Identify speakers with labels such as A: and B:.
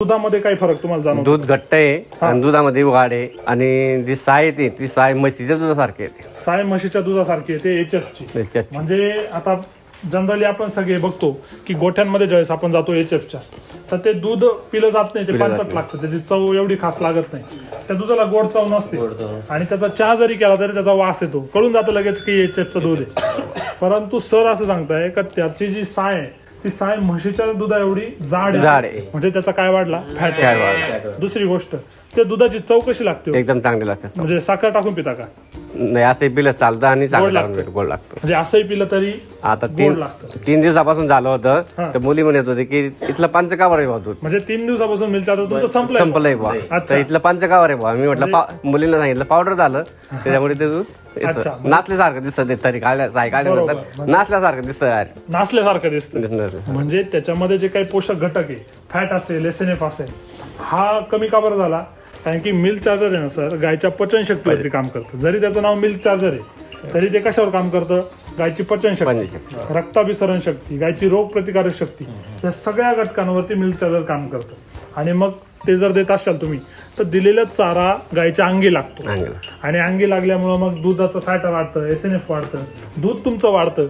A: दुधामध्ये काय फरक तुम्हाला जाणवतो?
B: दूध घट्ट आहे आणि दुधामध्ये वाढ आहे आणि जी साय येते ती साय म्हशीच्या दुधासारखी येते.
A: साय म्हशीच्या दुधासारखी येते HF ची.
B: त्याच्यात
A: म्हणजे आता जनरली आपण सगळे बघतो की गोठ्यांमध्ये ज्यावेळेस आपण जातो HFच्या, तर ते दूध पिलं जात नाही, ते पांचट लागतं, त्याची चव एवढी खास लागत नाही, त्या दुधाला गोड चव नसते आणि त्याचा चहा जरी केला तरी त्याचा वास येतो, कळून जातं लगेच की HFचं दूध आहे. परंतु सर असं सांगताय का त्याची जी साय आहे ती साय म्हशीच्या दुधा एवढी जाड आहे, म्हणजे त्याचा काय वाढला? फॅट वाढला. दुसरी गोष्ट, त्या दुधाची चव कशी लागते?
B: एकदम चांगली लागते.
A: म्हणजे साखर टाकून पिता का?
B: नाही, असं पिलं चालतं आणि गोड लागतं.
A: म्हणजे असंही पिलं तरी
B: आता
A: गोड लागतं.
B: 3 दिवसापासून झालं होतं, तर मुली म्हणत होते की इथलं पंचकावर आहे भाऊ दूध.
A: म्हणजे 3 दिवसापासून मिल्क चार्जर तुमचं
B: संपलंय बा, तर इथलं पंचकावर आहे भाऊ. मी म्हटलं मुलींना सांगितलं पावडर झालं, त्याच्यामुळे ते दूध नाचल्यासारखं दिसत, तरी नाचल्यासारखं दिसत,
A: नाचल्यासारखं दिसतं. म्हणजे त्याच्यामध्ये जे काही पोषक घटक आहे, फॅट असेल, SNF असेल, हा कमी का बरं झाला? कारण की मिल्क चार्जर आहे ना सर, गायच्या पचनशक्तीवरती काम करतं. जरी त्याचं नाव मिल्क चार्जर आहे तरी ते कशावर काम करतं? गायची पचनशक्ती, रक्ताभिसरण शक्ती, गायची रोग प्रतिकारक शक्ती, या सगळ्या घटकांवरती मिल्क चार्जर काम करतं. आणि मग ते जर देत असाल तुम्ही तर दिलेला चारा गायच्या अंगी लागतो आणि अंगी लागल्यामुळे मग दुधाचं फॅट वाढतं, SNF वाढतं, दूध तुमचं वाढतं.